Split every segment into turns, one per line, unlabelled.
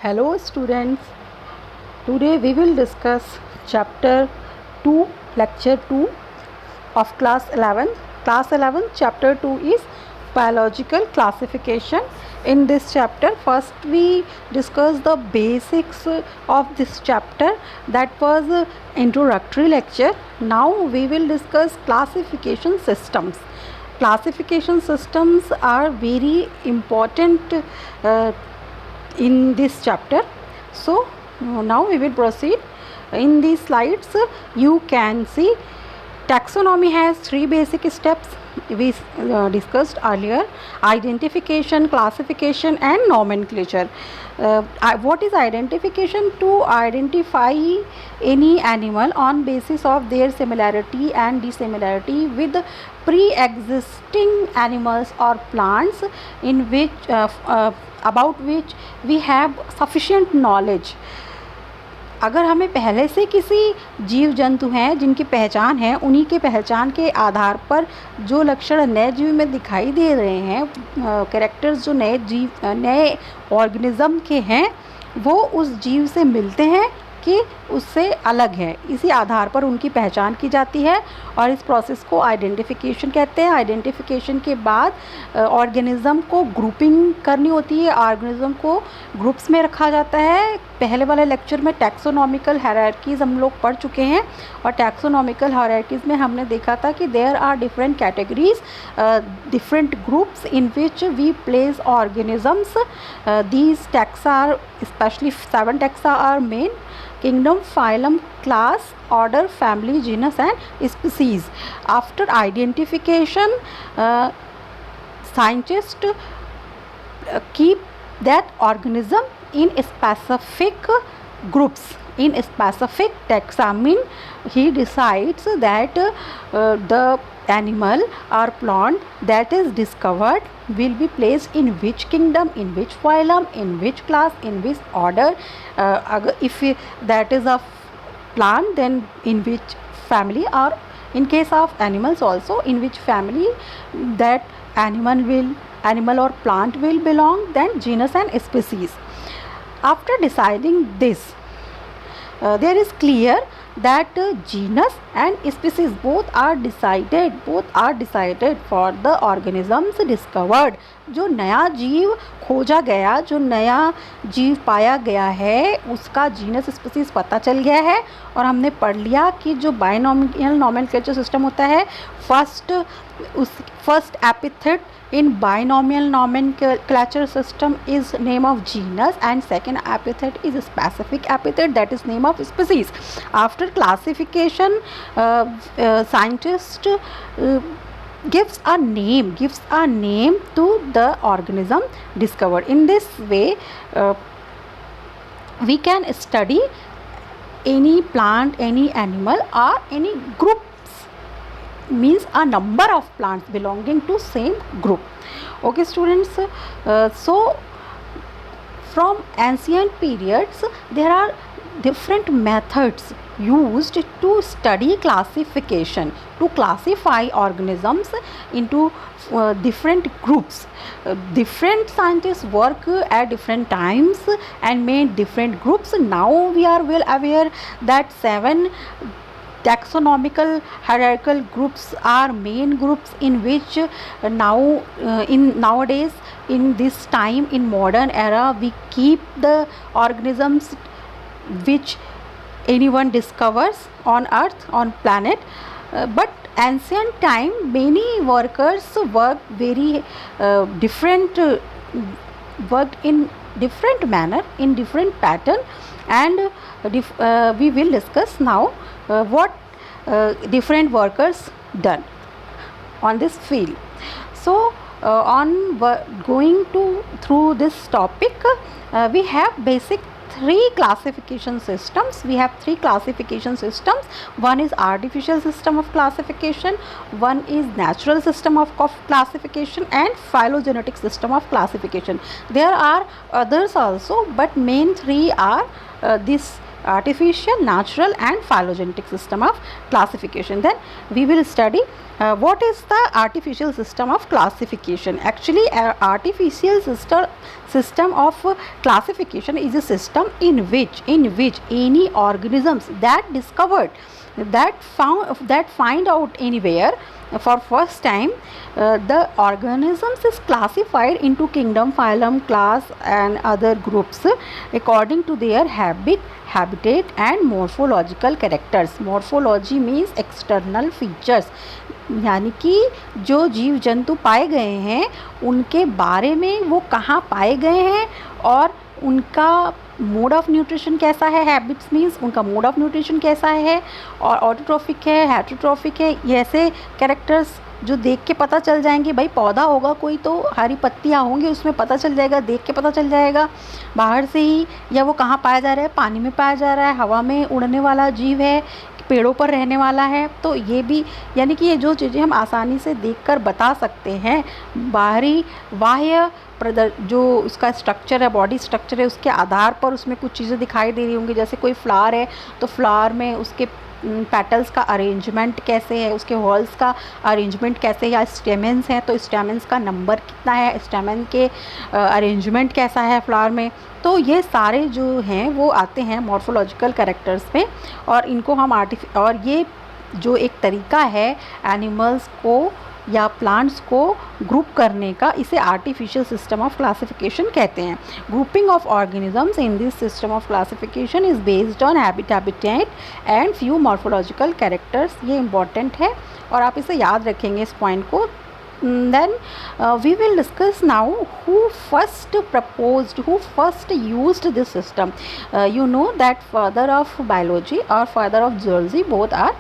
Hello students, today we will discuss chapter 2, lecture 2 of class 11. Class 11 chapter 2 is biological classification. In this chapter first we discuss the basics of this chapter, that was introductory lecture. Now we will discuss classification systems. Classification systems are very important in this chapter. So now we will proceed. In these slides you can see taxonomy has three basic steps we discussed earlier: identification, classification and nomenclature. What is identification? To identify any animal on basis of their similarity and dissimilarity with pre-existing animals or plants in which about which we have sufficient knowledge. अगर हमें पहले से किसी जीव जंतु हैं जिनकी पहचान है, उन्हीं के पहचान के आधार पर जो लक्षण नए जीव में दिखाई दे रहे हैं, कैरेक्टर्स जो नए ऑर्गेनिज्म के हैं, वो उस जीव से मिलते हैं कि उससे अलग है, इसी आधार पर उनकी पहचान की जाती है और इस प्रोसेस को आइडेंटिफिकेशन कहते हैं. आइडेंटिफिकेशन के बाद ऑर्गेनिज्म को ग्रुपिंग करनी होती है, ऑर्गेनिज्म को ग्रुप्स में रखा जाता है. पहले वाले लेक्चर में टैक्सोनॉमिकल हायरार्कीज़ हम लोग पढ़ चुके हैं और टैक्सोनॉमिकल हायरार्कीज़ में हमने देखा था कि there are different categories, different groups in which we place organisms. These taxa are specially 7 taxa are main: kingdom, phylum, class, order, family, genus and species. After identification, scientists keep that organism in specific groups, in specific taxa. He decides that the animal or plant that is discovered will be placed in which kingdom, in which phylum, in which class, in which order. If that is a plant, then in which family, or in case of animals also, in which family that animal or plant will belong, then genus and species. After deciding this, there is clear that genus and species both are decided for the organisms discovered. जो नया जीव खोजा गया, जो नया जीव पाया गया है, उसका जीनस स्पीसीज पता चल गया है. और हमने पढ़ लिया कि जो बाइनोमियल नोमेनक्लेचर सिस्टम होता है, first epithet in binomial nomenclature system is name of genus and second epithet is a specific epithet, that is name of species. After classification, scientist gives a name to the organism discovered. In this way we can study any plant, any animal or any group, means a number of plants belonging to same group. Okay students, so from ancient periods there are different methods used to study classification, to classify organisms into different groups. Different scientists work at different times and made different groups. Now we are well aware that 7 taxonomical hierarchical groups are main groups in which nowadays, in this time, in modern era, we keep the organisms which anyone discovers on earth, on planet. But ancient time many workers worked very worked in different manner, in different pattern, and we will discuss now what different workers done on this field. So on going through this topic, we have basic 3 classification systems. We have 3 classification systems. One is artificial system of classification, one is natural system of classification, and phylogenetic system of classification. There are others also, but main 3 are this artificial, natural and phylogenetic system of classification. Then we will study what is the artificial system of classification. Actually, artificial system of classification is a system in which any organisms that find out anywhere for first time, the organisms is classified into kingdom, phylum, class and other groups according to their habitat and morphological characters. Morphology means external features, यानी कि जो जीव जंतु पाए गए हैं उनके बारे में वो कहाँ पाए गए हैं और उनका मोड ऑफ न्यूट्रिशन कैसा है. हैबिट्स मीन्स उनका मोड ऑफ न्यूट्रिशन कैसा है, और ऑटोट्रॉफिक है, हेटरोट्रॉफिक है. ये ऐसे कैरेक्टर्स जो देख के पता चल जाएंगे. भाई पौधा होगा कोई तो हरी पत्तियाँ होंगी, उसमें पता चल जाएगा, देख के पता चल जाएगा बाहर से ही. या वो कहाँ पाया जा रहा है, पानी में पाया जा रहा है, हवा में उड़ने वाला जीव है, पेड़ों पर रहने वाला है. तो ये भी यानी कि ये जो चीज़ें हम आसानी से देखकर बता सकते हैं. बाह्य जो उसका स्ट्रक्चर है, बॉडी स्ट्रक्चर है, उसके आधार पर उसमें कुछ चीज़ें दिखाई दे रही होंगी. जैसे कोई फ्लावर है तो फ्लावर में उसके पेटल्स का अरेंजमेंट कैसे है, उसके हॉल्स का अरेंजमेंट कैसे है. या स्टेमेंस हैं तो स्टेमेंस का नंबर कितना है, स्टेमेन के अरेंजमेंट कैसा है फ्लावर में. तो ये सारे जो हैं वो आते हैं मॉर्फोलॉजिकल कैरेक्टर्स में. और इनको हम और ये जो एक तरीका है एनिमल्स को या प्लांट्स को ग्रुप करने का, इसे आर्टिफिशियल सिस्टम ऑफ क्लासिफिकेशन कहते हैं. Grouping of organisms in this system of classification is based on habitat and few morphological characters. ये इंपॉर्टेंट है और आप इसे याद रखेंगे इस पॉइंट को. Then we will discuss now who first used this system. You know that father of biology or father of zoology both are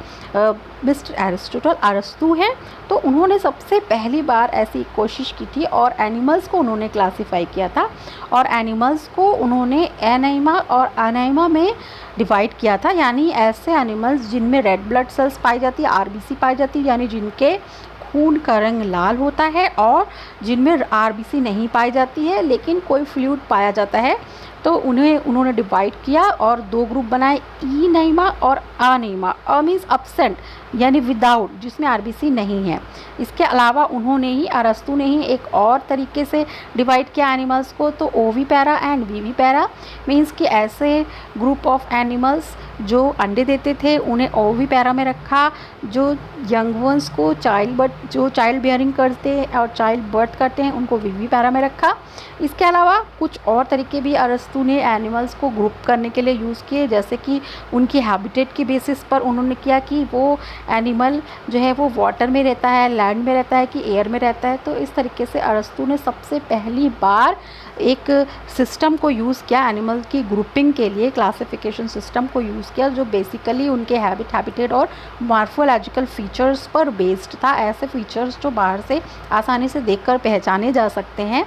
mister अरस्तु हैं. तो उन्होंने सबसे पहली बार ऐसी कोशिश की थी और एनिमल्स को उन्होंने क्लासीफाई किया था. और एनिमल्स को उन्होंने एनाइमा और अनाइमा में डिवाइड किया था. यानी ऐसे एनिमल्स जिनमें रेड ब्लड सेल्स पाई जाती है, आरबीसी पाई जाती है, यानी जिनके खून का रंग लाल होता है, और जिनमें आरबीसी नहीं पाई जाती है लेकिन कोई फ्लूइड पाया जाता है. तो उन्होंने डिवाइड किया और दो ग्रुप बनाए, ई नईमा और अनईमा. अ मीन्स अब्सेंट यानी विदाउट, जिसमें आरबीसी नहीं है. इसके अलावा उन्होंने ही अरस्तु ने ही एक और तरीके से डिवाइड किया एनिमल्स को. तो ovipara and vivipara means कि ऐसे ग्रुप ऑफ एनिमल्स जो अंडे देते थे उन्हें ओवी पैरा में रखा, जो यंग वंस को जो चाइल्ड बियरिंग करते हैं और चाइल्ड बर्थ करते हैं उनको वीवी पैरा में रखा. इसके अलावा कुछ और तरीके भी अरस्तु ने एनिमल्स को ग्रुप करने के लिए यूज़ किए. जैसे कि उनकी हैबिटेट के बेसिस पर उन्होंने किया कि वो एनिमल जो है वो वाटर में रहता है, लैंड में रहता है कि एयर में रहता है. तो इस तरीके से अरस्तु ने सबसे पहली बार एक सिस्टम को यूज़ किया एनिमल की ग्रुपिंग के लिए, क्लासिफिकेशन सिस्टम को यूज़ किया जो बेसिकली उनके हैबिटेट और मॉर्फोलॉजिकल फीचर्स पर बेस्ड था. ऐसे फीचर्स जो बाहर से आसानी से देखकर पहचाने जा सकते हैं.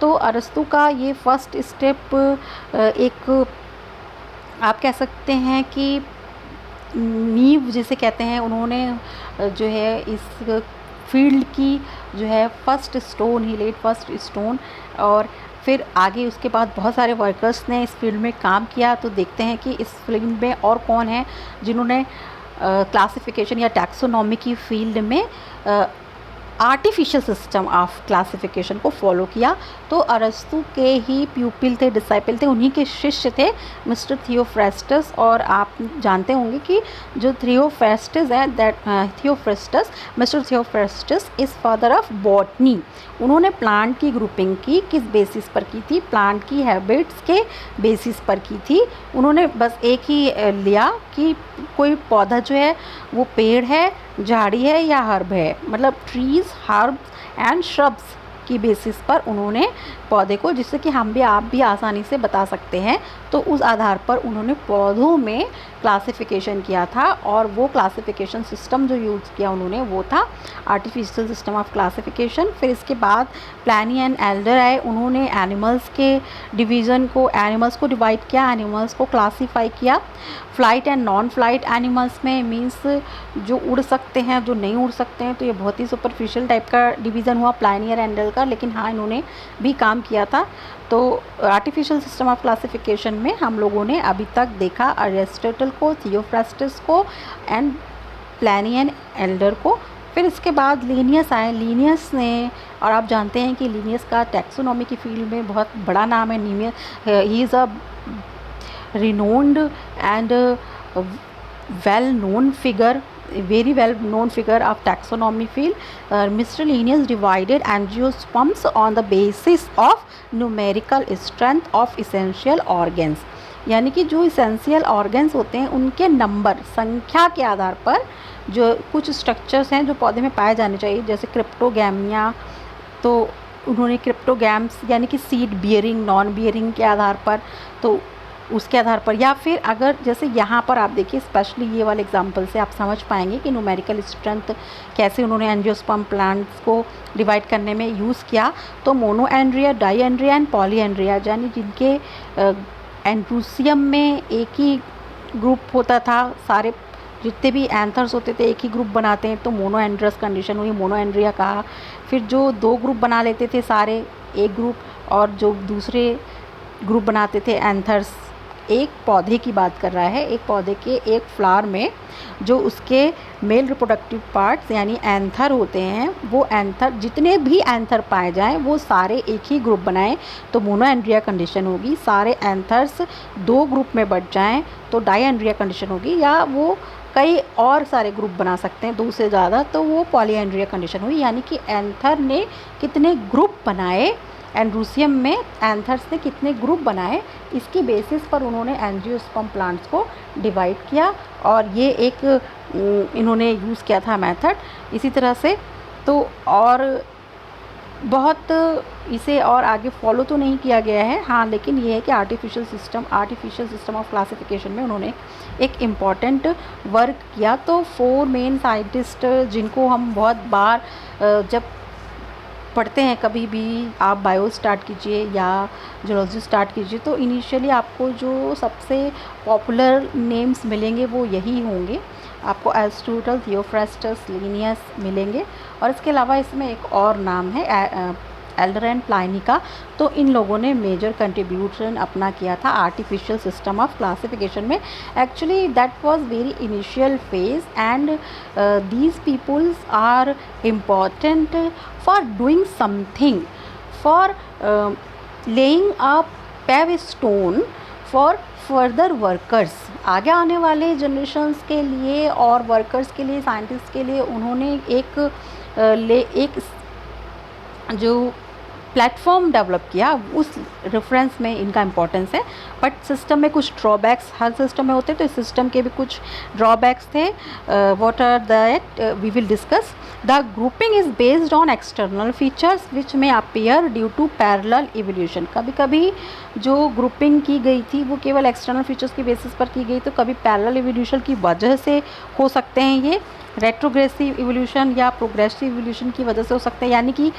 तो अरस्तु का ये फर्स्ट स्टेप एक आप कह सकते हैं कि नींव जिसे कहते हैं, उन्होंने जो है इस फील्ड की जो है फर्स्ट स्टोन ही लेड फर्स्ट स्टोन. और फिर आगे उसके बाद बहुत सारे वर्कर्स ने इस फील्ड में काम किया. तो देखते हैं कि इस फील्ड में और कौन है जिन्होंने क्लासिफिकेशन या टैक्सोनॉमी की फील्ड में आर्टिफिशियल सिस्टम ऑफ क्लासिफिकेशन को फॉलो किया. तो अरस्तु के ही प्यूपिल थे, डिसाइपल थे, उन्हीं के शिष्य थे मिस्टर थियोफ्रेस्टस. और आप जानते होंगे कि जो थियोफ्रेस्टस है mister Theophrastus is father of botany. उन्होंने प्लांट की ग्रुपिंग की किस बेसिस पर की थी, प्लांट की हैबिट्स के बेसिस पर की थी. उन्होंने बस एक ही लिया कि कोई पौधा जो है वो पेड़ है, झाड़ी है या हर्ब है, मतलब ट्रीज़, हर्ब्स एंड श्रब्स की बेसिस पर उन्होंने पौधे को, जिससे कि हम भी आप भी आसानी से बता सकते हैं. तो उस आधार पर उन्होंने पौधों में क्लासिफिकेशन किया था. और वो क्लासिफिकेशन सिस्टम जो यूज़ किया उन्होंने वो था आर्टिफिशियल सिस्टम ऑफ क्लासिफिकेशन. फिर इसके बाद प्लानी एंड एल्डर आए. उन्होंने एनिमल्स के डिवीज़न को, एनिमल्स को डिवाइड किया, एनिमल्स को क्लासीफाई किया. Flight and non flight animals में मीन्स जो उड़ सकते हैं, जो नहीं उड़ सकते हैं. तो ये बहुत ही सुपरफिशियल टाइप का डिवीज़न हुआ प्लानी और एल्डर प्रकार, लेकिन हाँ इन्होंने भी काम किया था। तो आर्टिफिशियल सिस्टम ऑफ क्लासिफिकेशन में हम लोगों ने अभी तक देखा अरिस्टोटल को, थियोफ्रास्टस को एंड प्लानी एंड एल्डर को। फिर इसके बाद लीनियस आए। लीनियस ने, और आप जानते हैं कि लीनियस का टैक्सोनॉमी की फील्ड में बहुत बड़ा नाम है। He is a renowned and well known figure, very well known figure of taxonomy field. Mr. Linnaeus divided angiosperms on the basis of numerical strength of essential organs, यानी कि जो इसेंशियल ऑर्गन्स होते हैं उनके नंबर, संख्या के आधार पर जो कुछ स्ट्रक्चर्स हैं जो पौधे में पाए जाने चाहिए, जैसे क्रिप्टोगैमिया, तो उन्होंने क्रिप्टोगैम्स यानी कि सीड बियरिंग, नॉन बियरिंग के आधार पर, तो उसके आधार पर, या फिर अगर जैसे यहाँ पर आप देखिए स्पेशली ये वाले एग्जांपल से आप समझ पाएंगे कि न्यूमेरिकल स्ट्रेंथ कैसे उन्होंने एंजियोस्पर्म प्लांट्स को डिवाइड करने में यूज़ किया। तो मोनोएंड्रिया, डाईएंड्रिया एंड पॉलीएंड्रिया, यानी जिनके एंड्रूसियम में एक ही ग्रुप होता था, सारे जितने भी एंथर्स होते थे एक ही ग्रुप बनाते हैं, तो मोनोएंड्रस कंडीशन हुई, मोनोएंड्रिया कहा। फिर जो दो ग्रुप बना लेते थे सारे एक ग्रुप, और जो दूसरे ग्रुप बनाते थे एंथर्स, एक पौधे की बात कर रहा है, एक पौधे के एक फ्लावर में जो उसके मेल रिप्रोडक्टिव पार्ट्स यानी एंथर होते हैं, वो एंथर जितने भी एंथर पाए जाएं वो सारे एक ही ग्रुप बनाएं तो मोनोएंड्रिया कंडीशन होगी। सारे एंथर्स दो ग्रुप में बट जाएं तो डाईएंड्रिया कंडीशन होगी, या वो कई और सारे ग्रुप बना सकते हैं, दो से ज़्यादा, तो वो पॉलीएंड्रिया कंडीशन हुई। यानी कि एंथर ने कितने ग्रुप बनाए, एंड्रूसियम में एंथर्स ने कितने ग्रुप बनाए, इसकी बेसिस पर उन्होंने एंजियोस्पर्म प्लांट्स को डिवाइड किया, और ये एक इन्होंने यूज़ किया था मेथड। इसी तरह से तो और बहुत इसे और आगे फॉलो तो नहीं किया गया है, हाँ, लेकिन ये है कि आर्टिफिशियल सिस्टम ऑफ क्लासिफिकेशन में उन्होंने एक इम्पॉर्टेंट वर्क किया। तो 4 मेन साइंटिस्ट जिनको हम बहुत बार जब पढ़ते हैं, कभी भी आप बायो स्टार्ट कीजिए या जूलॉजी स्टार्ट कीजिए, तो इनिशियली आपको जो सबसे पॉपुलर नेम्स मिलेंगे वो यही होंगे। आपको एरिस्टोटल, थियोफ्रास्टस, लिनियस मिलेंगे, और इसके अलावा इसमें एक और नाम है एल्डर एंड प्लानी का। तो इन लोगों ने मेजर कंट्रीब्यूशन अपना किया था आर्टिफिशियल सिस्टम ऑफ क्लासिफिकेशन में। Actually that was very initial phase, and these peoples are important for doing something, for laying a pave stone for further workers. आगे आने वाले जनरेशन्स के लिए और वर्कर्स के लिए, साइंटिस्ट के लिए उन्होंने एक जो प्लेटफॉर्म डेवलप किया, उस रेफरेंस में इनका इम्पोर्टेंस है। बट सिस्टम में कुछ ड्रॉबैक्स हर सिस्टम में होते हैं, तो इस सिस्टम के भी कुछ ड्रॉबैक्स थे। What are that we will discuss. The grouping is based on external features which may appear due to parallel evolution. कभी कभी जो ग्रुपिंग की गई थी वो केवल एक्सटर्नल फीचर्स की बेसिस पर की गई, तो कभी पैरेलल इवोल्यूशन की वजह से हो सकते हैं ये, रेट्रोग्रेसिव इवोल्यूशन या प्रोग्रेसिव इवोल्यूशन की वजह से हो सकते हैं। यानी कि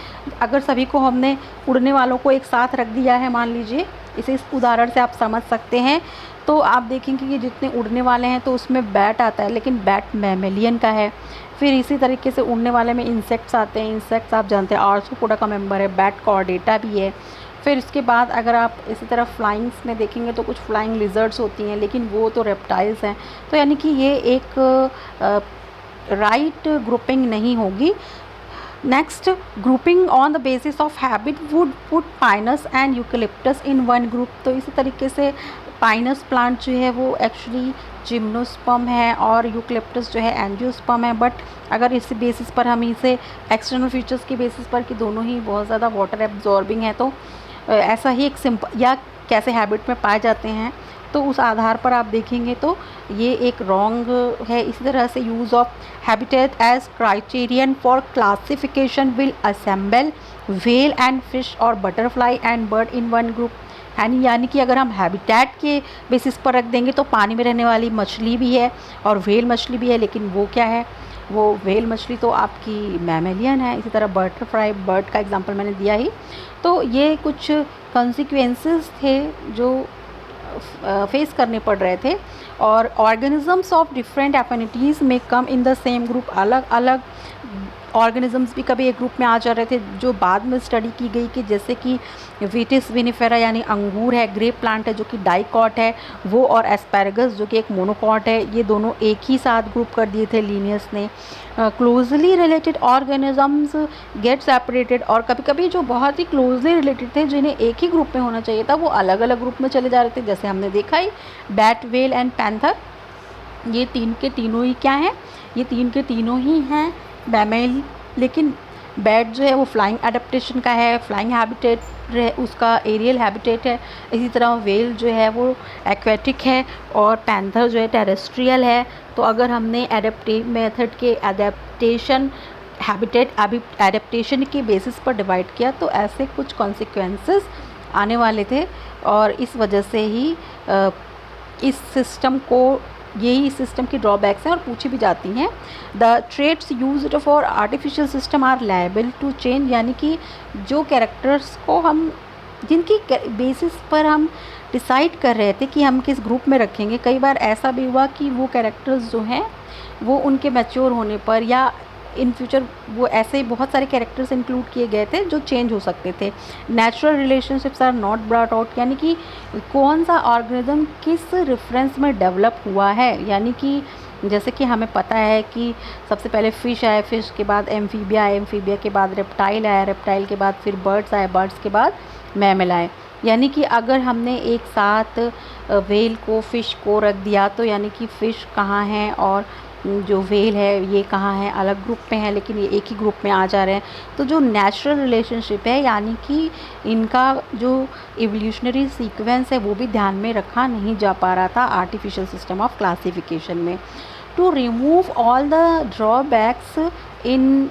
अगर सभी को हमने उड़ने वालों को एक साथ रख दिया है, मान लीजिए, इसे इस उदाहरण से आप समझ सकते हैं, तो आप देखेंगे कि जितने उड़ने वाले हैं तो उसमें बैट आता है, लेकिन बैट मैमेलियन का है। फिर इसी तरीके से उड़ने वाले में इंसेक्ट्स आते हैं, इंसेक्ट्स आप जानते हैं आर्थ्रोपोडा का मेंबर है, बैट कॉर्डेटा भी है। फिर इसके बाद अगर आप इसी तरह फ्लाइंग्स में देखेंगे तो कुछ फ्लाइंग लिजर्ड्स होती हैं, लेकिन वो तो रेप्टाइल्स हैं। तो यानी कि ये एक राइट ग्रुपिंग नहीं होगी। Next, grouping on the basis of habit would put Pinus and eucalyptus in one group. तो इसी तरीके से पाइनस प्लांट जो है वो एक्चुअली जिम्नोस्पर्म है और यूकेलिप्टस जो है एंजियोस्पर्म है। बट अगर इस बेसिस पर हम इसे एक्सटर्नल फीचर्स की बेसिस पर कि दोनों ही बहुत ज़्यादा वाटर एब्जॉर्बिंग है, तो ऐसा ही एक सिंपल या कैसे हैबिट में पाए जाते हैं, तो उस आधार पर आप देखेंगे तो ये एक रॉन्ग है। इसी तरह से use of habitat as criterion for classification will assemble whale and fish और butterfly and bird in one group. यानी कि अगर हम हैबिटेट के बेसिस पर रख देंगे तो पानी में रहने वाली मछली भी है और व्हेल मछली भी है, लेकिन वो क्या है, वो व्हेल मछली तो आपकी मैमेलियन है। इसी तरह बटरफ्लाई, बर्ड का एग्जांपल मैंने दिया ही। तो ये कुछ कॉन्सिक्वेंसेस थे जो फेस करने पड़ रहे थे। और ऑर्गेनिजम्स ऑफ डिफरेंट एफिनिटीज़ में कम इन द सेम ग्रुप, अलग अलग ऑर्गेनिजम्स भी कभी एक ग्रुप में आ जा रहे थे, जो बाद में स्टडी की गई कि जैसे कि विटिस विनिफेरा यानी अंगूर है, ग्रेप प्लांट है जो कि डाइकॉट है, वो और एस्पैरागस जो कि एक मोनोकॉट है, ये दोनों एक ही साथ ग्रुप कर दिए थे लिनियस ने। Closely related organisms get separated, और कभी कभी जो बहुत ही क्लोजली रिलेटेड थे जिन्हें एक ही ग्रुप में होना चाहिए था वो अलग अलग ग्रुप में चले जा रहे थे, जैसे हमने देखा ही बैट, व्हेल एंड पैंथर। ये तीन के तीनों ही क्या हैं, ये तीन के तीनों ही हैं मैमल, लेकिन बैट जो है वो फ्लाइंग एडेप्टेशन का है, फ्लाइंग हैबिटेट उसका एरियल हैबिटेट है। इसी तरह वेल जो है वो एक्वेटिक है और पैंथर जो है टेरेस्ट्रियल है। तो अगर हमने एडेप्टिव मेथड के एडेप्टेशन हैबिटेट एडेप्टेशन के बेसिस पर डिवाइड किया तो ऐसे कुछ कॉन्सिक्वेंसेस आने वाले थे, और इस वजह से ही इस सिस्टम को, यही सिस्टम की ड्रॉबैक्स हैं और पूछी भी जाती हैं। The traits used for artificial system are liable to change, यानी कि जो कैरेक्टर्स को हम, जिनकी बेसिस पर हम डिसाइड कर रहे थे कि हम किस ग्रुप में रखेंगे, कई बार ऐसा भी हुआ कि वो कैरेक्टर्स जो हैं वो उनके मैच्योर होने पर या इन फ्यूचर वो ऐसे बहुत सारे कैरेक्टर्स इंक्लूड किए गए थे जो चेंज हो सकते थे। Natural relationships are not brought out, यानी कि कौन सा ऑर्गेनिज्म किस रेफरेंस में डेवलप हुआ है, यानी कि जैसे कि हमें पता है कि सबसे पहले फ़िश आए, फ़िश के बाद एम्फीबिया आए, एम्फीबिया के बाद रेप्टाइल आया, रेप्टाइल के बाद फिर बर्ड्स आए, बर्ड्स के बाद मैमल आए। यानी कि अगर हमने एक साथ व्हेल को, फ़िश को रख दिया तो यानी कि फ़िश कहाँ है और जो व्हेल है ये कहाँ है, अलग ग्रुप में है लेकिन ये एक ही ग्रुप में आ जा रहे हैं। तो जो नेचुरल रिलेशनशिप है, यानी कि इनका जो इवोल्यूशनरी सीक्वेंस है वो भी ध्यान में रखा नहीं जा पा रहा था आर्टिफिशियल सिस्टम ऑफ क्लासिफिकेशन में। To remove all the drawbacks in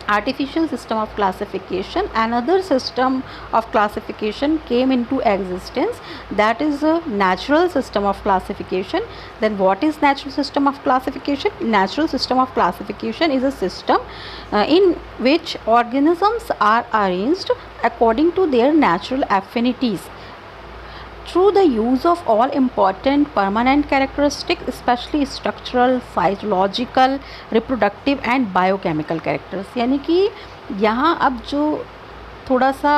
artificial system of classification, another system of classification came into existence, that is a natural system of classification. Then what is natural system of classification? Natural system of classification is a system in which organisms are arranged according to their natural affinities through the use of all important permanent characteristics, especially structural, physiological, reproductive and biochemical characters। यानी कि यहाँ अब जो थोड़ा सा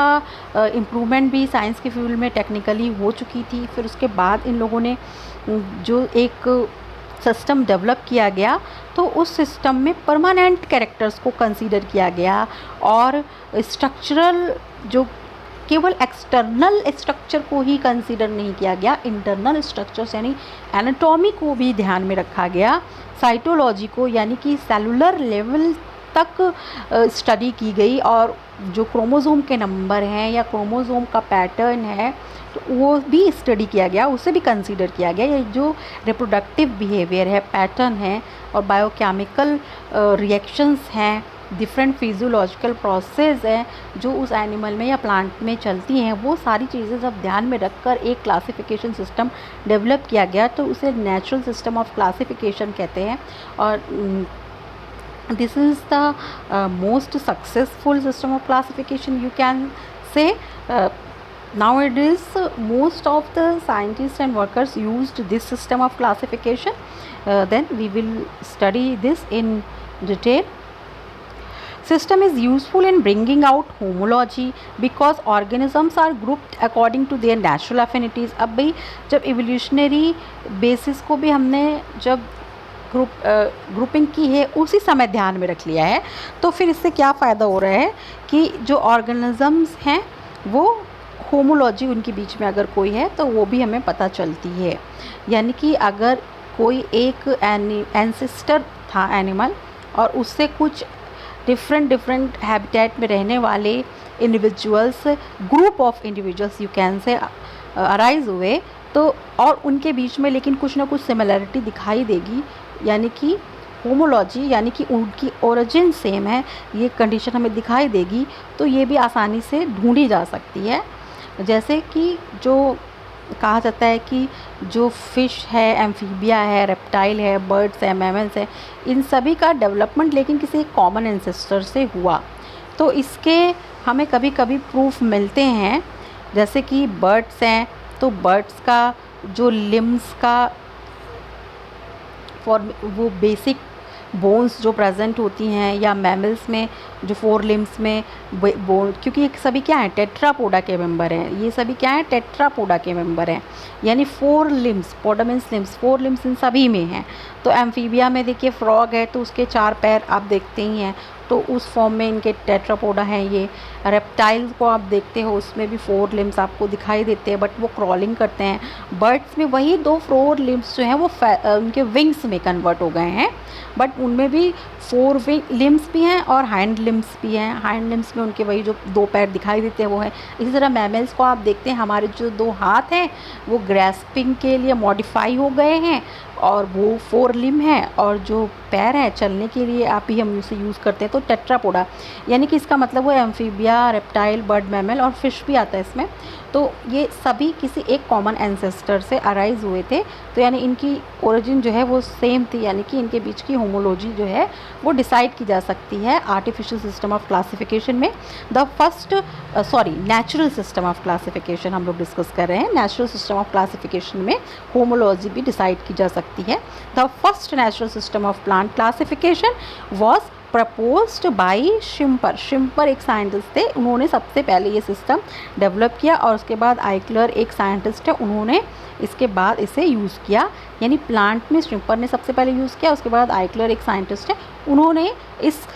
improvement भी science के field में टेक्निकली हो चुकी थी, फिर उसके बाद इन लोगों ने जो एक सिस्टम डेवलप किया गया तो उस सिस्टम में परमानेंट कैरेक्टर्स को कंसीडर किया गया और स्ट्रक्चरल, जो केवल एक्सटर्नल स्ट्रक्चर को ही कंसीडर नहीं किया गया, इंटरनल स्ट्रक्चर्स यानी एनाटॉमी को भी ध्यान में रखा गया, साइटोलॉजी को यानी कि सेलुलर लेवल तक स्टडी की गई, और जो क्रोमोसोम के नंबर हैं या क्रोमोसोम का पैटर्न है तो वो भी स्टडी किया गया, उसे भी कंसीडर किया गया। ये जो रिप्रोडक्टिव बिहेवियर है, पैटर्न है और बायोकेमिकल रिएक्शंस हैं, डिफरेंट फिजियोलॉजिकल प्रोसेस हैं जो उस एनिमल में या प्लांट में चलती हैं, वो सारी चीज़ें सब ध्यान में रखकर एक क्लासिफिकेशन सिस्टम डेवलप किया गया, तो उसे नेचुरल सिस्टम ऑफ क्लासिफिकेशन कहते हैं। और this is the most successful system of classification you can say. Nowadays most of the scientists and workers used this system of classification. Then we will study this in detail. System is useful in bringing out homology because organisms are grouped according to their natural affinities. अब भाई जब evolutionary basis को भी हमने जब grouping की है उसी समय ध्यान में रख लिया है, तो फिर इससे क्या फ़ायदा हो रहा है कि जो ऑर्गेनिजम्स हैं वो होमोलॉजी उनके बीच में अगर कोई है तो वो भी हमें पता चलती है। यानी कि अगर कोई एक एंसेस्टर था एनिमल और उससे कुछ डिफरेंट हैबिटेट में रहने वाले individuals, group of individuals you can say arise हुए, तो और उनके बीच में लेकिन कुछ ना कुछ सिमिलरिटी दिखाई देगी, यानी कि होमोलॉजी यानी कि उनकी ओरिजिन सेम है, ये कंडीशन हमें दिखाई देगी, तो ये भी आसानी से ढूंढी जा सकती है। जैसे कि जो कहा जाता है कि जो फ़िश है, एम्फीबिया है, रेप्टाइल है, बर्ड्स है, मैमल्स है, इन सभी का डेवलपमेंट लेकिन किसी कॉमन एंसेस्टर से हुआ, तो इसके हमें कभी कभी प्रूफ मिलते हैं। जैसे कि बर्ड्स हैं तो बर्ड्स का जो लिम्स का फॉर्म, वो बेसिक बोन्स जो प्रेजेंट होती हैं, या मैमल्स में जो 4 लिम्स में बोन, क्योंकि ये सभी क्या हैं, टेट्रापोडा के मेंबर हैं, ये सभी क्या हैं, टेट्रापोडा के मेंबर हैं, यानी 4 limbs, poda means limbs, 4 limbs in सभी में हैं। तो एम्फीबिया में देखिए फ्रॉग है तो उसके 4 पैर आप देखते ही हैं, तो उस फॉर्म में इनके टेट्रापोडा हैं। ये रेप्टाइल्स को आप देखते हो उसमें भी 4 लिम्स आपको दिखाई देते हैं, बट वो क्रॉलिंग करते हैं। बर्ड्स में वही 4 लिम्स जो हैं वो उनके विंग्स में कन्वर्ट हो गए हैं, बट उनमें भी 4 लिम्स भी हैं और हैंड लिम्स भी हैं। हैंड लिम्स में उनके वही जो 2 पैर दिखाई देते हैं वो है। इसी तरह मैमल्स को आप देखते हैं, हमारे जो 2 हाथ हैं वो ग्रैस्पिंग के लिए मॉडिफाई हो गए हैं और वो 4 लिम है, और जो पैर है चलने के लिए आप ही हम उसे यूज़ करते हैं। तो टेट्रापोडा यानी कि इसका मतलब वो एम्फीबिया, रेप्टाइल, बर्ड, मैमल और फिश भी आता है इसमें। तो ये सभी किसी एक कॉमन एंसेस्टर से अराइज हुए थे, तो यानी इनकी ओरिजिन जो है वो सेम थी, यानी कि इनके बीच की होमोलॉजी जो है वो डिसाइड की जा सकती है आर्टिफिशियल सिस्टम ऑफ क्लासिफिकेशन में। The first natural system of classification हम लोग डिस्कस कर रहे हैं। नेचुरल सिस्टम ऑफ क्लासिफिकेशन में होमोलॉजी भी डिसाइड की जा सकती है। The first natural system of plant classification was proposed by Schimper. Schimper एक साइंटिस्ट थे, उन्होंने सबसे पहले ये सिस्टम डेवलप किया, और उसके बाद आइक्लर एक साइंटिस्ट है, उन्होंने इसके बाद इसे यूज़ किया। यानी प्लांट में शिम्पर ने सबसे पहले यूज़ किया, उसके बाद आइक्लर एक साइंटिस्ट है, उन्होंने इस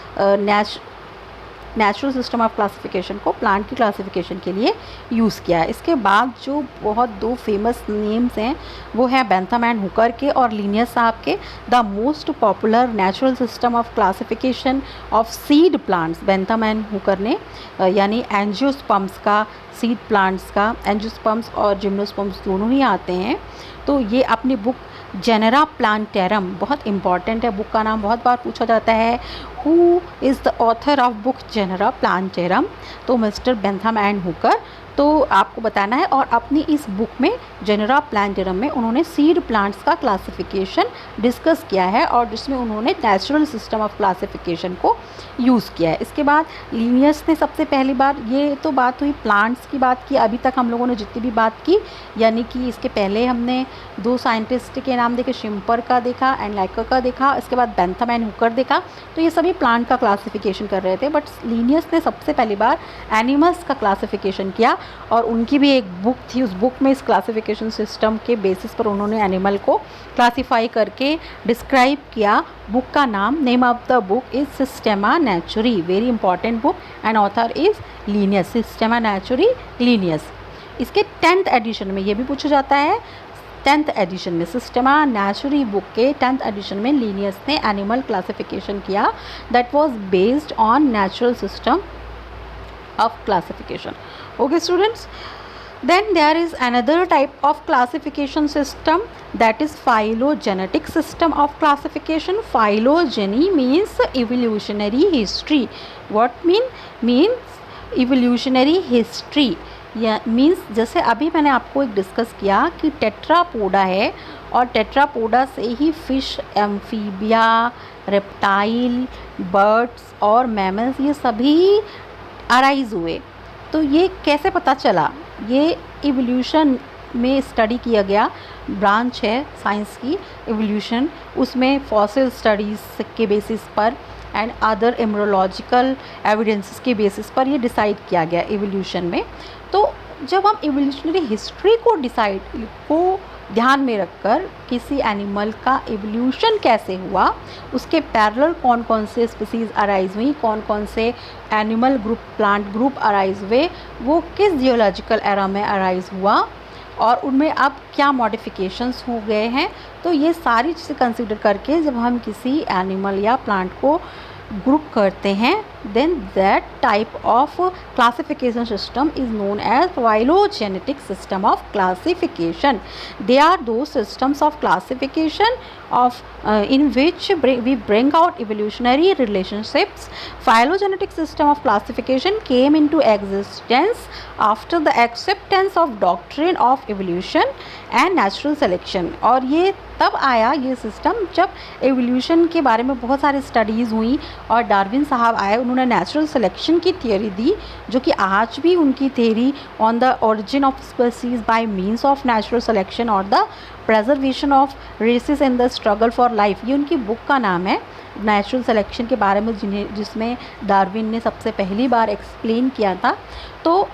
नेचुरल सिस्टम ऑफ क्लासिफिकेशन को प्लांट की क्लासिफिकेशन के लिए यूज़ किया है। इसके बाद जो बहुत 2 फेमस नेम्स हैं वो हैं बेंथम एंड हुकर के और लिनियस साहब के। The most popular natural system of classification of seed plants, Bentham and Hooker ने, यानी एंजियोस्पर्म्स का, सीड प्लांट्स का, एंजियोस्पर्म्स और जिम्नोस्पर्म्स दोनों ही आते हैं। तो ये अपनी बुक जेनेरा प्लांटेरम, बहुत इंपॉर्टेंट है, बुक का नाम बहुत बार पूछा जाता है, who is the author of book genera plantarum, तो मिस्टर बेंथम एंड हुकर, तो आपको बताना है। और अपनी इस बुक में जेनेरा प्लांटेरम में उन्होंने सीड प्लांट्स का क्लासिफिकेशन डिस्कस किया है, और जिसमें उन्होंने नेचुरल सिस्टम ऑफ क्लासिफिकेशन को यूज़ किया है। इसके बाद लिनियस ने सबसे पहली बार, ये तो बात हुई प्लांट्स की बात की, अभी तक हम लोगों ने जितनी भी बात की, यानी कि इसके पहले हमने 2 साइंटिस्ट के नाम देखे, शिम्पर का देखा एंड लाइकर का देखा, इसके बाद बेंथम एंड हुकर देखा, तो ये सभी प्लांट का क्लासिफिकेशन कर रहे थे। बट लिनियस ने सबसे पहली बार एनिमल्स का क्लासिफिकेशन किया, और उनकी भी एक बुक थी, उस बुक में इस क्लासिफिकेशन सिस्टम के बेसिस पर उन्होंने एनिमल को क्लासिफाई करके डिस्क्राइब किया। बुक का नाम, name of the book is Systema Naturae, very important book, and author is Linnaeus, Systema Naturae Linnaeus. इसके 10th एडिशन में ये भी पूछा जाता है, 10th एडिशन में सिस्टेमा नेचुरी बुक के 10th एडिशन में लिनियस ने एनिमल क्लासिफिकेशन किया, that was based on natural system of classification. Okay students, then there is another type of classification system, that is phylogenetic system of classification. Phylogeny means evolutionary history. What means evolutionary history, या means जैसे अभी मैंने आपको एक discuss किया कि Tetrapoda है, और टेट्रापोडा से ही फिश, एम्फीबिया, रेप्टाइल, बर्ड्स और मैमल्स ये सभी अराइज हुए। तो ये कैसे पता चला, ये इवोल्यूशन में स्टडी किया गया, ब्रांच है साइंस की इवोल्यूशन, उसमें फॉसिल स्टडीज़ के बेसिस पर एंड अदर एम्ब्रोलॉजिकल एविडेंसेस के बेसिस पर ये डिसाइड किया गया इवोल्यूशन में। तो जब हम इवोल्यूशनरी हिस्ट्री को ध्यान में रखकर किसी एनिमल का इवोल्यूशन कैसे हुआ, उसके पैरेलल कौन कौन से स्पीसीज़ अराइज हुई, कौन कौन से animal group, plant group arise हुए, वो किस जियोलॉजिकल एरा में अराइज हुआ, और उनमें अब क्या मॉडिफिकेशंस हो गए हैं, तो ये सारी चीज़ें कंसीडर करके जब हम किसी एनिमल या प्लांट को ग्रुप करते हैं, then that type of classification system is known as phylogenetic system of classification. They are those systems of classification of in which we bring out evolutionary relationships. Phylogenetic system of classification came into existence after the acceptance of doctrine of evolution and natural selection. और ये तब आया ये system जब evolution के बारे में बहुत सारी स्टडीज़ हुई और डार्विन साहब आए, उन्होंने उन्होंने नेचुरल सिलेक्शन की थियोरी दी, जो कि आज भी उनकी theory on the origin of species by means of natural selection और the preservation of races in the struggle for life, ये उनकी बुक का नाम है, नेचुरल सिलेक्शन के बारे में जिसमें डार्विन ने सबसे पहली बार एक्सप्लेन किया था। तो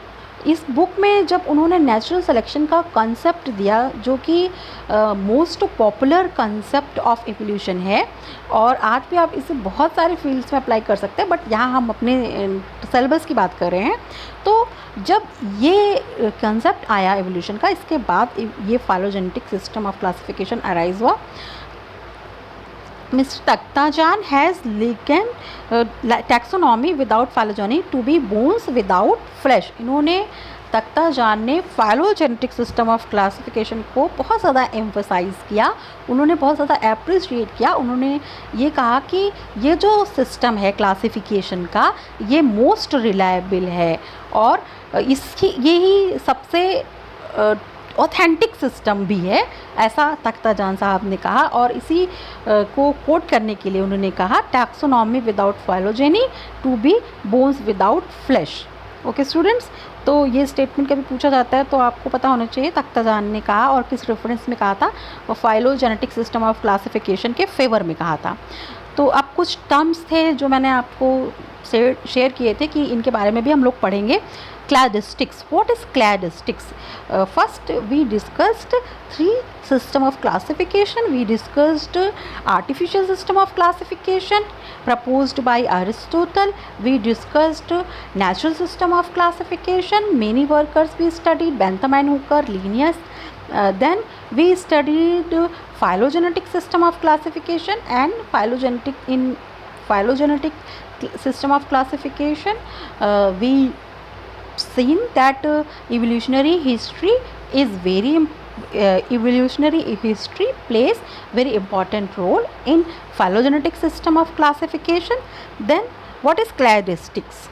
इस बुक में जब उन्होंने नेचुरल सिलेक्शन का कंसेप्ट दिया, जो कि most popular concept of evolution है और आज भी आप इसे बहुत सारे फील्ड्स में अप्लाई कर सकते हैं, बट यहाँ हम अपने सिलेबस की बात कर रहे हैं। तो जब ये कंसेप्ट आया इवोल्यूशन का, इसके बाद ये phylogenetic system of classification arise हुआ। Mr. Takhtajan has likened taxonomy without phylogeny to be bones without flesh। इन्होंने तख्ताजान ने फाइलोजेनेटिक सिस्टम ऑफ क्लासिफिकेशन को बहुत ज़्यादा एम्फसाइज़ किया, उन्होंने बहुत ज़्यादा अप्रिशिएट किया। उन्होंने ये कहा कि ये जो सिस्टम है क्लासिफिकेशन का, ये मोस्ट रिलायबल है और इसकी यही सबसे ऑथेंटिक सिस्टम भी है, ऐसा तख्ताजान साहब ने कहा। और इसी को कोट करने के लिए उन्होंने कहा, taxonomy without phylogeny to be bones without flesh. Okay students, तो ये स्टेटमेंट कभी पूछा जाता है तो आपको पता होना चाहिए तख्ताजान ने कहा और किस रेफरेंस में कहा था। वो फाइलोजेनेटिक सिस्टम ऑफ क्लासिफिकेशन के फेवर में कहा था। तो अब कुछ टर्म्स थे जो मैंने आपको शेयर किए थे कि इनके बारे में भी हम लोग पढ़ेंगे। Cladistics. What is cladistics? First we discussed three system of classification. We discussed artificial system of classification proposed by Aristotle. We discussed natural system of classification. Many workers we studied, Bentham and Hooker, Linnaeus. Then we studied phylogenetic system of classification and phylogenetic system of classification. We seen that evolutionary history plays very important role in phylogenetic system of classification. Then what is cladistics?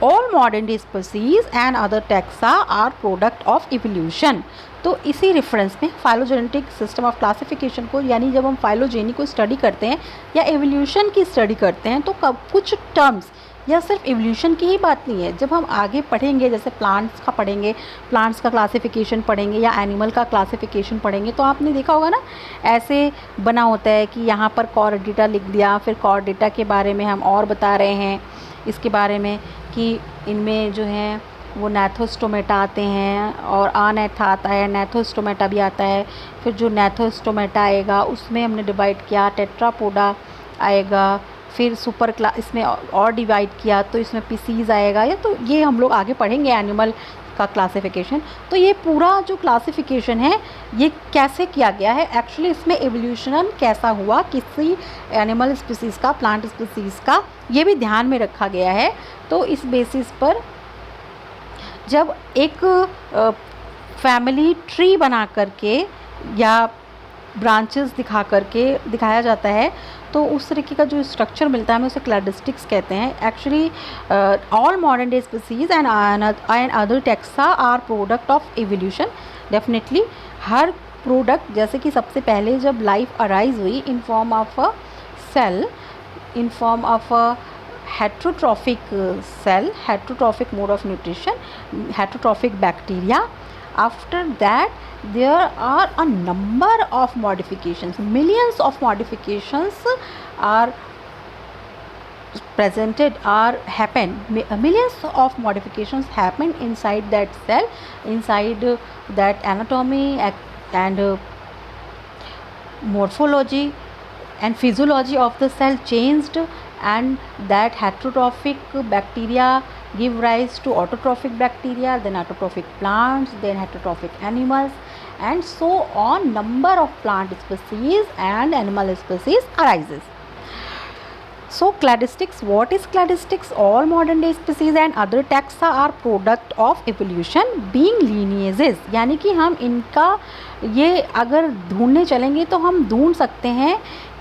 All modern day species and other taxa are product of evolution। तो इसी reference में phylogenetic system of classification को, यानी जब हम phylogeny को study करते हैं या एवोल्यूशन की स्टडी करते हैं, तो कुछ टर्म्स या सिर्फ एवोल्यूशन की ही बात नहीं है। जब हम आगे पढ़ेंगे, जैसे प्लांट्स का पढ़ेंगे, प्लांट्स का क्लासिफिकेशन पढ़ेंगे या एनिमल का क्लासिफिकेशन पढ़ेंगे, तो आपने देखा होगा ना, ऐसे बना होता है कि यहाँ पर कॉर्डेटा लिख दिया, फिर कॉर्डेटा के बारे में हम और बता रहे हैं इसके बारे में कि इनमें जो है वो नैथोस्टोमेटा आते हैं और अनैथा आता है, नैथोस्टोमेटा भी आता है। फिर जो नैथोस्टोमेटा आएगा उसमें हमने डिवाइड किया, टेट्रापोडा आएगा, फिर सुपर क्लास इसमें और डिवाइड किया तो इसमें पीसीज आएगा, या तो ये हम लोग आगे पढ़ेंगे एनिमल का क्लासिफिकेशन। तो ये पूरा जो क्लासिफिकेशन है ये कैसे किया गया है, एक्चुअली इसमें एवोल्यूशन कैसा हुआ किसी एनिमल स्पीसीज़ का, प्लांट स्पीसीज़ का, ये भी ध्यान में रखा गया है। तो इस बेसिस पर जब एक फैमिली ट्री बना करके या ब्रांचेस दिखाया जाता है, तो उस तरीके का जो स्ट्रक्चर मिलता है हमें उसे क्लैडिस्टिक्स कहते हैं। Actually all modern day species and other taxa are product of evolution. Definitely हर प्रोडक्ट, जैसे कि सबसे पहले जब लाइफ अराइज हुई in form of a cell, in form of a heterotrophic cell, heterotrophic mode of nutrition, heterotrophic bacteria. After that there are a number of modifications, millions of modifications are presented or happen, millions of modifications happen inside that cell, inside that anatomy and morphology and physiology of the cell changed, and that heterotrophic bacteria give rise to autotrophic bacteria, then autotrophic plants, then heterotrophic animals, and so on. Number of plant species and animal species arises. So cladistics, what is cladistics? All modern day species and other taxa are product of evolution being lineages। यानी कि हम इनका ये अगर ढूंढने चलेंगे तो हम ढूंढ सकते हैं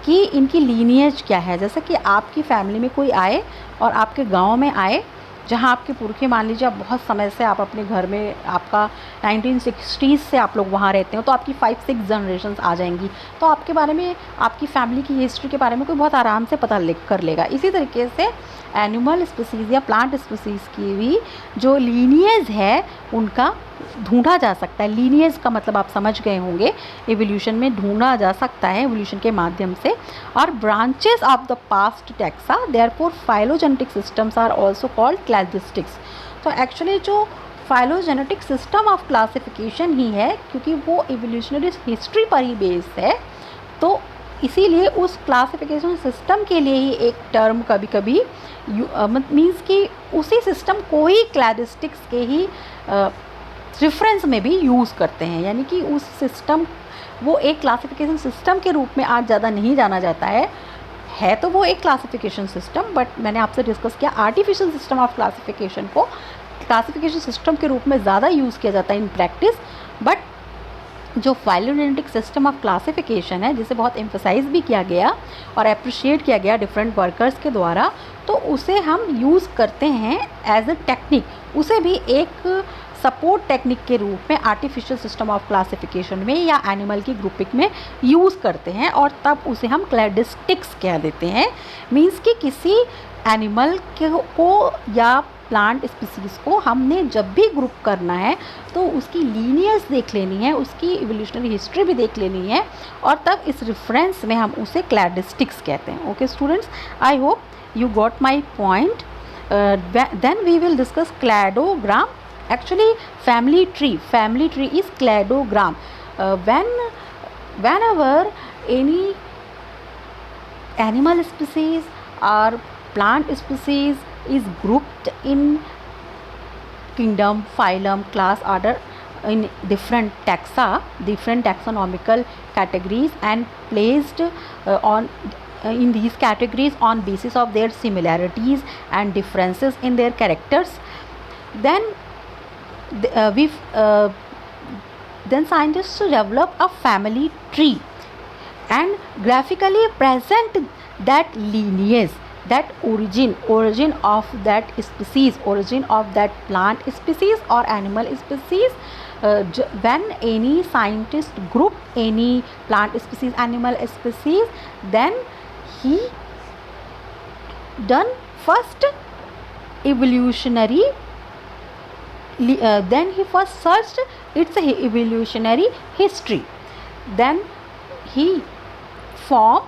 कि इनकी लीनिएज क्या है। जैसे कि आपकी फैमिली में कोई आए और आपके गांव में आए जहाँ आपके पुरखे, मान लीजिए आप बहुत समय से आप अपने घर में, आपका 1960s से आप लोग वहाँ रहते हो, तो आपकी 5-6 जनरेशन्स आ जाएंगी, तो आपके बारे में, आपकी फैमिली की हिस्ट्री के बारे में कोई बहुत आराम से पता कर लेगा। इसी तरीके से एनिमल स्पीसीज़ या प्लांट स्पीसीज़ की भी जो लीनिएज है उनका ढूंढा जा सकता है। लीनिएज का मतलब आप समझ गए होंगे, एवोल्यूशन में ढूंढा जा सकता है एवोल्यूशन के माध्यम से। और branches of the past taxa, therefore phylogenetic systems are also called cladistics. तो एक्चुअली जो फाइलोजेनेटिक सिस्टम ऑफ क्लासिफिकेशन ही है, क्योंकि वो एवोल्यूशनरी हिस्ट्री पर ही बेस्ड है, तो इसीलिए उस क्लासिफिकेशन सिस्टम के लिए ही एक टर्म कभी कभी मीन्स कि उसी सिस्टम को ही क्लासिस्टिक्स के ही रेफरेंस में भी यूज़ करते हैं। यानी कि उस सिस्टम, वो एक क्लासिफिकेशन सिस्टम के रूप में आज ज़्यादा नहीं जाना जाता है तो वो एक क्लासिफिकेशन सिस्टम, बट मैंने आपसे डिस्कस किया आर्टिफिशियल सिस्टम ऑफ क्लासिफिकेशन को क्लासिफिकेशन सिस्टम के रूप में ज़्यादा यूज़ किया जाता है इन प्रैक्टिस। बट जो फाइलोजेनेटिक सिस्टम ऑफ क्लासिफिकेशन है, जिसे बहुत एम्फसाइज भी किया गया और अप्रिशिएट किया गया डिफरेंट वर्कर्स के द्वारा, तो उसे हम यूज़ करते हैं एज अ टेक्निक, उसे भी एक सपोर्ट टेक्निक के रूप में आर्टिफिशियल सिस्टम ऑफ क्लासिफिकेशन में या एनिमल की ग्रुपिंग में यूज़ करते हैं, और तब उसे हम क्लैडिस्टिक्स कह देते हैं। मीन्स कि किसी एनिमल को या प्लांट स्पीसीज़ को हमने जब भी ग्रुप करना है तो उसकी लीनियर्स देख लेनी है, उसकी इवोल्यूशनरी हिस्ट्री भी देख लेनी है, और तब इस रेफरेंस में हम उसे क्लैडिस्टिक्स कहते हैं। Okay students, I hope you got my point. Then we will discuss cladogram. Actually family tree is cladogram. Whenever any animal species or plant species is grouped in kingdom, phylum, class, order in different taxa, different taxonomical categories, and placed on in these categories on basis of their similarities and differences in their characters, then then scientists develop a family tree and graphically present that lineage, that origin of that species, origin of that plant species or animal species. When any scientist group any plant species, animal species, then he done first evolutionary, then he first searched its evolutionary history, then he form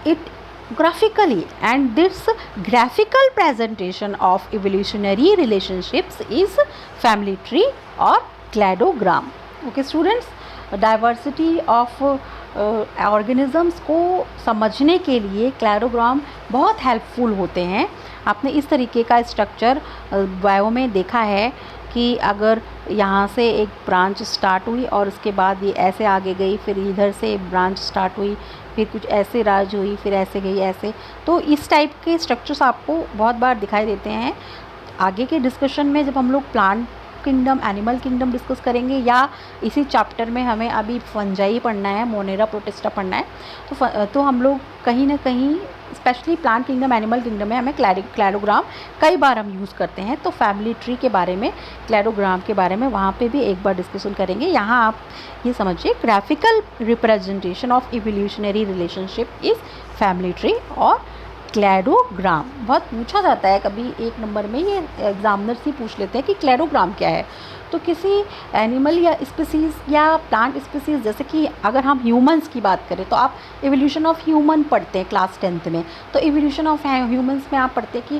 it graphically, and this graphical presentation of evolutionary relationships is family tree or cladogram. Okay students, diversity of organisms को समझने के लिए cladogram बहुत helpful होते हैं। आपने इस तरीके का स्ट्रक्चर बायो में देखा है कि अगर यहाँ से एक ब्रांच स्टार्ट हुई और उसके बाद ये ऐसे आगे गई, फिर इधर से ब्रांच स्टार्ट हुई, फिर कुछ ऐसे राज हुई, फिर ऐसे गई ऐसे, तो इस टाइप के स्ट्रक्चर्स आपको बहुत बार दिखाई देते हैं। आगे के डिस्कशन में जब हम लोग plant kingdom, animal kingdom discuss करेंगे, या इसी चैप्टर में हमें अभी फंजाई पढ़ना है, मोनेरा प्रोटिस्टा पढ़ना है, तो हम लोग कहीं ना कहीं specially plant kingdom, animal kingdom में हमें क्लैडोग्राम कई बार हम यूज़ करते हैं। तो फैमिली ट्री के बारे में, क्लैडोग्राम के बारे में वहाँ पे भी एक बार डिस्कशन करेंगे। यहाँ आप ये समझिए, graphical representation of evolutionary relationship is family tree और क्लैडोग्राम। बहुत पूछा जाता है, कभी एक नंबर में ये एग्जामिनर्स ही पूछ लेते हैं कि क्लैडोग्राम क्या है। तो किसी एनिमल या स्पीसीज़ या प्लांट स्पीसीज़, जैसे कि अगर हम ह्यूमंस की बात करें तो आप एवोल्यूशन ऑफ ह्यूमन पढ़ते हैं क्लास 10th में। तो एवोल्यूशन ऑफ ह्यूमंस में आप पढ़ते हैं कि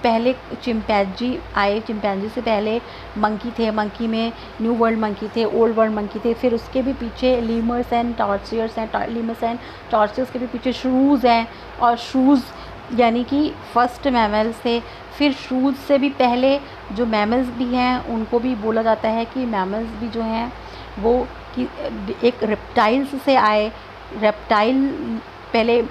पहले चिंपैंजी आए, चिंपैंजी से पहले मंकी थे, मंकी में न्यू वर्ल्ड मंकी थे, ओल्ड वर्ल्ड मंकी थे, फिर उसके भी पीछे लीमर्स एंड टॉर्सियर्स हैं, लीमर्स एंड टॉर्सियर्स के भी पीछे श्रूज़ हैं, और श्रूज़ यानी कि फर्स्ट मैमल्स थे। फिर श्रूज से भी पहले जो मैमल्स भी हैं उनको भी बोला जाता है कि मैमल्स भी जो हैं वो कि एक रेप्टाइल्स से आए। रेप्टाइल पहले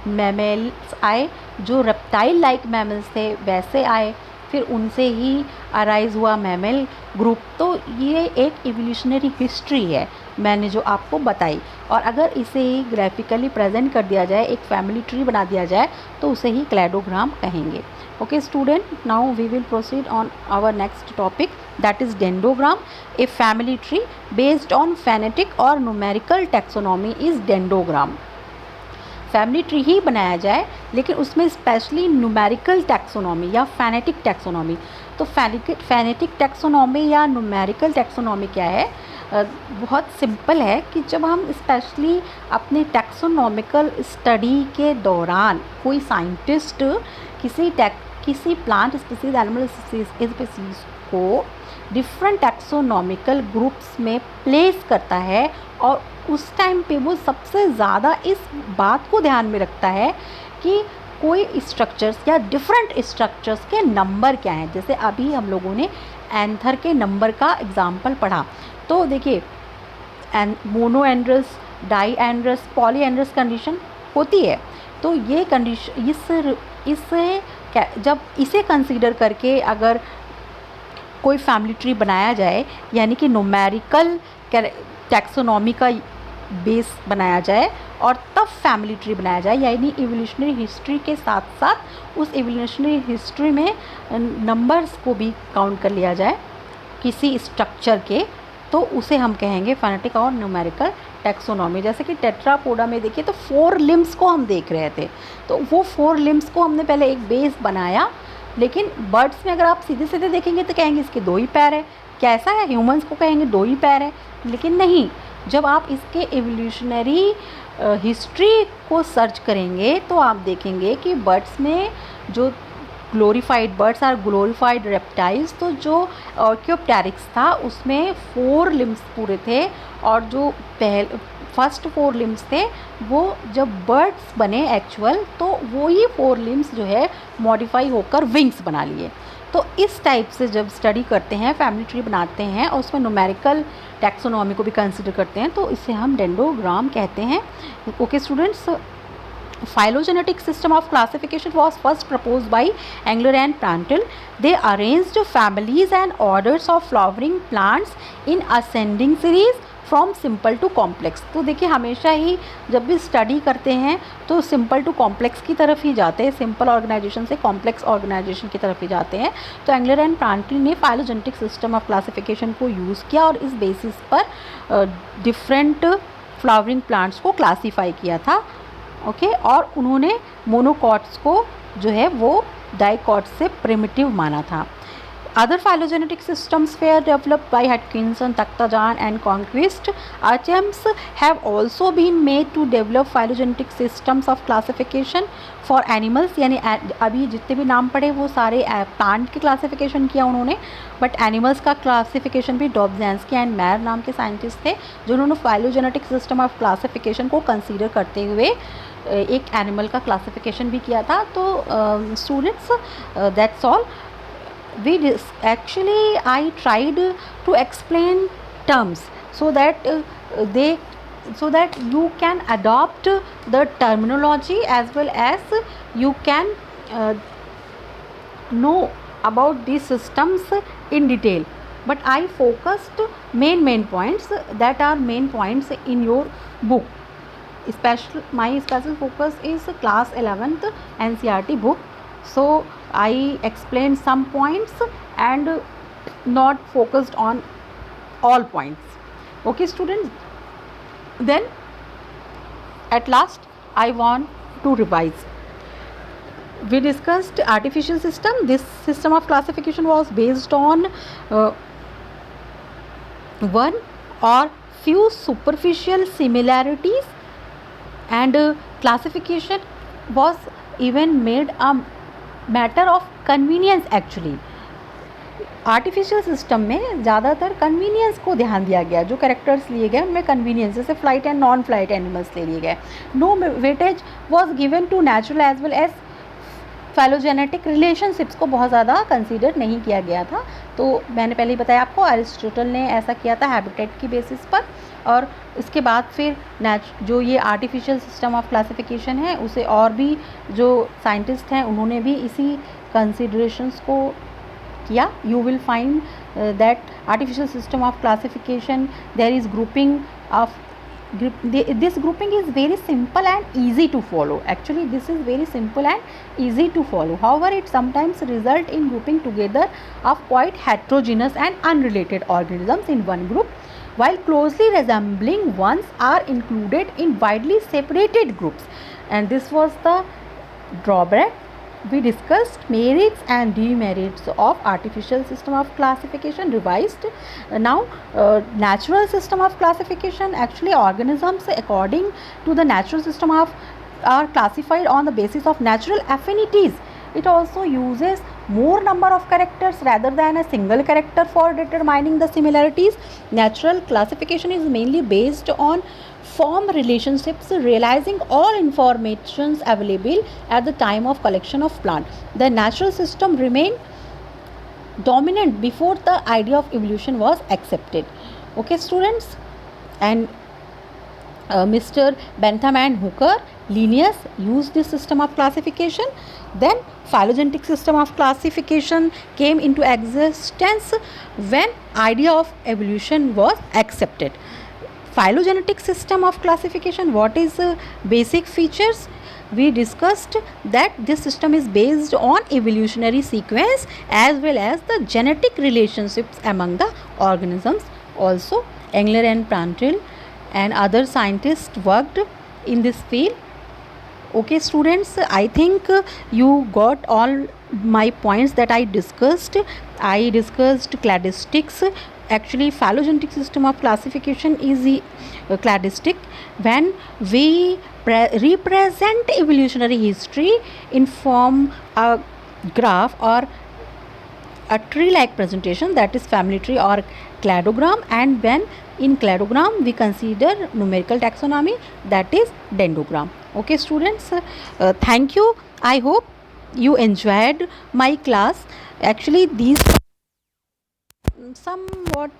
मैमल्स आए, जो रेप्टाइल लाइक मैमल्स थे वैसे आए, फिर उनसे ही अराइज हुआ मैमल ग्रुप। तो ये एक इवोल्यूशनरी हिस्ट्री है। मैंने जो आपको बताई। और अगर इसे ग्राफिकली प्रेजेंट कर दिया जाए, एक फैमिली ट्री बना दिया जाए, तो उसे ही क्लैडोग्राम कहेंगे। Okay student, now we will proceed on our next topic, that is dendrogram. A family tree based on phonetic or numerical taxonomy is dendrogram. Family tree ही बनाया जाए लेकिन उसमें स्पेशली न्यूमेरिकल टैक्सोनॉमी या फैनेटिक टैक्सोनॉमी। तो phenetic taxonomy या numerical taxonomy क्या है? बहुत सिंपल है कि जब हम स्पेशली अपने टैक्सोनॉमिकल स्टडी के दौरान कोई साइंटिस्ट किसी प्लांट स्पीसीज, एनिमल स्पीसीज को डिफरेंट टैक्सोनॉमिकल ग्रुप्स में प्लेस करता है और उस टाइम पे वो सबसे ज़्यादा इस बात को ध्यान में रखता है कि कोई स्ट्रक्चर्स या डिफरेंट स्ट्रक्चर्स के नंबर क्या हैं। जैसे अभी हम लोगों ने एंथर के नंबर का एग्जाम्पल पढ़ा, तो देखिए मोनोएंड्रस, डाईएंड्रस, पॉलीएंड्रस कंडीशन होती है। तो ये कंडीशन जब इसे कंसीडर करके अगर कोई फैमिली ट्री बनाया जाए, यानी कि न्यूमेरिकल टैक्सोनॉमी का बेस बनाया जाए और तब फैमिली ट्री बनाया जाए, यानी इवोल्यूशनरी हिस्ट्री के साथ साथ उस इवोल्यूशनरी हिस्ट्री में नंबर्स को भी काउंट कर लिया जाए किसी स्ट्रक्चर के, तो उसे हम कहेंगे फैनेटिक और न्यूमेरिकल टैक्सोनॉमी। जैसे कि टेट्रापोडा में देखिए तो 4 लिम्स को हम देख रहे थे, तो वो 4 लिम्स को हमने पहले एक बेस बनाया। लेकिन बर्ड्स में अगर आप सीधे सीधे देखेंगे तो कहेंगे इसके 2 ही पैर है। कैसा है? ह्यूमंस को कहेंगे 2 ही पैर है, लेकिन नहीं, जब आप इसके एवोल्यूशनरी हिस्ट्री को सर्च करेंगे तो आप देखेंगे कि बर्ड्स में जो glorified birds are glorified reptiles, तो जो ऑर्कियोप्टेरिक्स था उसमें 4 लिम्स पूरे थे और जो फर्स्ट 4 लिम्स थे वो जब बर्ड्स बने एक्चुअल, तो वो ही 4 लिम्स जो है मॉडिफाई होकर विंग्स बना लिए। तो इस टाइप से जब स्टडी करते हैं, फैमिली ट्री बनाते हैं और उसमें न्यूमेरिकल टैक्सोनॉमी को भी कंसिडर करते हैं, तो इसे हम डेंड्रोग्राम कहते हैं। Okay students, phylogenetic system of classification was first proposed by Engler and Prandtl. They arranged families and orders of flowering plants in ascending series from simple to complex. तो देखिए हमेशा ही जब भी स्टडी करते हैं तो सिंपल टू कॉम्प्लेक्स की तरफ ही जाते हैं, सिंपल ऑर्गेनाइजेशन से कॉम्प्लेक्स ऑर्गेनाइजेशन की तरफ ही जाते हैं। तो एंगलर एंड प्रांटल ने फाइलोजेनेटिक सिस्टम ऑफ क्लासिफिकेशन को यूज़ किया और इस बेसिस पर डिफरेंट फ्लावरिंग प्लांट्स को क्लासीफाई किया था। ओके, और उन्होंने मोनोकॉट्स को जो है वो डाइकॉट्स से प्रिमिटिव माना था। Other phylogenetic systems were developed by Hodgkinson, Takhtajan and Conquest. Attempts have also been made to develop phylogenetic systems of classification for animals, यानी अभी जितने भी नाम पढ़े वो सारे प्लांट की क्लासिफिकेशन किया उन्होंने, बट एनिमल्स का क्लासिफिकेशन भी डॉब्ज़ांस्की एंड मैयर नाम के साइंटिस्ट थे जिन्होंने फाइलोजेनेटिक सिस्टम ऑफ क्लासिफिकेशन को कंसीडर करते हुए एक एनिमल का क्लासिफिकेशन भी किया था। तो students, that's all. I tried to explain terms so that you can adopt the terminology as well as you can know about these systems in detail. But I focused main points that are main points in your book. My special focus is class 11th NCERT book. So I explained some points and not focused on all points. Okay students, then at last I want to revise. We discussed artificial system. This system of classification was based on one or few superficial similarities, and classification was even made a matter of convenience actually. Artificial system में ज़्यादातर convenience को ध्यान दिया गया, जो characters लिए गए उनमें कन्वीनियंस, जैसे flight and non flight animals ले लिए गए। No weightage was given to natural as well as phylogenetic relationships को बहुत ज़्यादा कंसीडर नहीं किया गया था। तो मैंने पहले ही बताया आपको, अरिस्टोटल ने ऐसा किया था हैबिटेट की बेसिस पर, और इसके बाद फिर जो ये आर्टिफिशियल सिस्टम ऑफ क्लासिफिकेशन है उसे और भी जो साइंटिस्ट हैं उन्होंने भी इसी कंसिडरेशंस को You will find that artificial system of classification, there is grouping This grouping is very simple and easy to follow. Actually, this is very simple and easy to follow. However, it sometimes result in grouping together of quite heterogeneous and unrelated organisms in one group, while closely resembling ones are included in widely separated groups. And this was the drawback. We discussed merits and demerits of artificial system of classification revised. Now natural system of classification, actually organisms according to the natural system of are classified on the basis of natural affinities. It also uses more number of characters rather than a single character for determining the similarities. Natural classification is mainly based on form relationships, realizing all informations available at the time of collection of plant. The natural system remained dominant before the idea of evolution was accepted. Okay, students, and Mr. Bentham and Hooker, Linnaeus used this system of classification. Then phylogenetic system of classification came into existence when idea of evolution was accepted. Phylogenetic system of classification, what is basic features? We discussed that this system is based on evolutionary sequence as well as the genetic relationships among the organisms. Also, Engler and Prandtl and other scientists worked in this field. Okay, students, I think you got all my points that I discussed. I discussed cladistics. Actually, phylogenetic system of classification is cladistic when we represent evolutionary history in form a graph or a tree-like presentation, that is family tree or cladogram, and when in cladogram we consider numerical taxonomy, that is dendrogram. Okay, students, thank you. I hope you enjoyed my class. Actually, these somewhat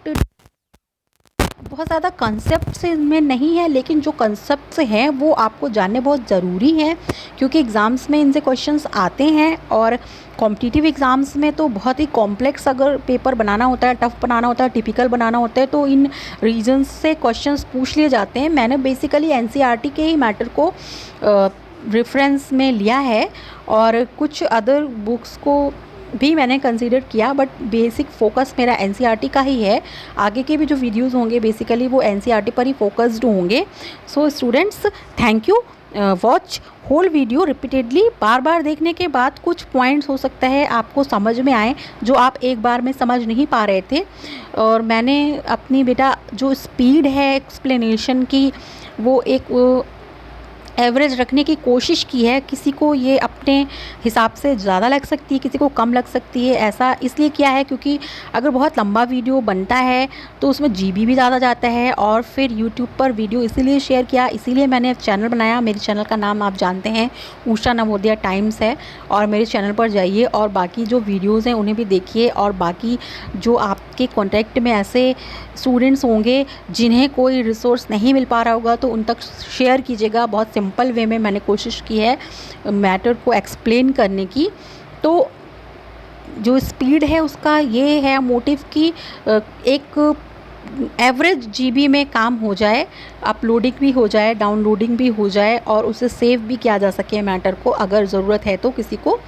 बहुत ज़्यादा concepts इनमें नहीं है, लेकिन जो concepts हैं वो आपको जानने बहुत ज़रूरी हैं, क्योंकि एग्ज़ाम्स में इनसे क्वेश्चंस आते हैं और कॉम्पिटिटिव एग्ज़ाम्स में तो बहुत ही कॉम्प्लेक्स अगर पेपर बनाना होता है, टफ़ बनाना होता है, टिपिकल बनाना होता है, तो इन रीजन्स से क्वेश्चंस पूछ लिए जाते हैं. मैंने बेसिकली एनसीईआरटी के ही मैटर को रेफरेंस में लिया है और कुछ अदर बुक्स को भी मैंने कंसीडर किया, बट बेसिक फोकस मेरा एनसीईआरटी का ही है. आगे के भी जो वीडियोस होंगे बेसिकली वो एनसीईआरटी पर ही फोकस्ड होंगे. So students, thank you. Watch whole video repeatedly. बार बार देखने के बाद कुछ पॉइंट्स हो सकता है आपको समझ में आए जो आप एक बार में समझ नहीं पा रहे थे. और मैंने अपनी बेटा जो स्पीड है एक्सप्लेनेशन की वो एक एवरेज रखने की कोशिश की है. किसी को ये अपने हिसाब से ज़्यादा लग सकती है, किसी को कम लग सकती है. ऐसा इसलिए किया है क्योंकि अगर बहुत लंबा वीडियो बनता है तो उसमें जीबी भी ज़्यादा जाता है, और फिर यूट्यूब पर वीडियो इसीलिए शेयर किया, इसीलिए मैंने चैनल बनाया. मेरे चैनल का नाम आप जानते हैं, उषा नवोदया टाइम्स है. और मेरे चैनल पर जाइए और बाकी जो वीडियोज़ हैं उन्हें भी देखिए. और बाकी जो आपके कॉन्टैक्ट में ऐसे स्टूडेंट्स होंगे जिन्हें कोई रिसोर्स नहीं मिल पा रहा होगा तो उन तक शेयर कीजिएगा. बहुत सिंपल वे में मैंने कोशिश की है मैटर को एक्सप्लेन करने की. तो जो स्पीड है उसका ये है मोटिव कि एक एवरेज जीबी में काम हो जाए, अपलोडिंग भी हो जाए, डाउनलोडिंग भी हो जाए और उसे सेव भी किया जा सके मैटर को अगर ज़रूरत है तो किसी को.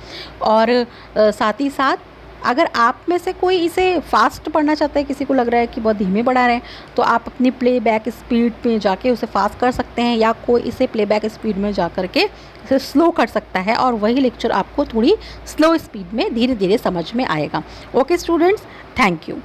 और साथ ही साथ अगर आप में से कोई इसे फास्ट पढ़ना चाहता है, किसी को लग रहा है कि बहुत धीमे पढ़ा रहे हैं, तो आप अपनी प्लेबैक स्पीड पे जाके उसे फास्ट कर सकते हैं, या कोई इसे प्लेबैक स्पीड में जा कर के इसे स्लो कर सकता है और वही लेक्चर आपको थोड़ी स्लो स्पीड में धीरे धीरे समझ में आएगा. Okay students, thank you.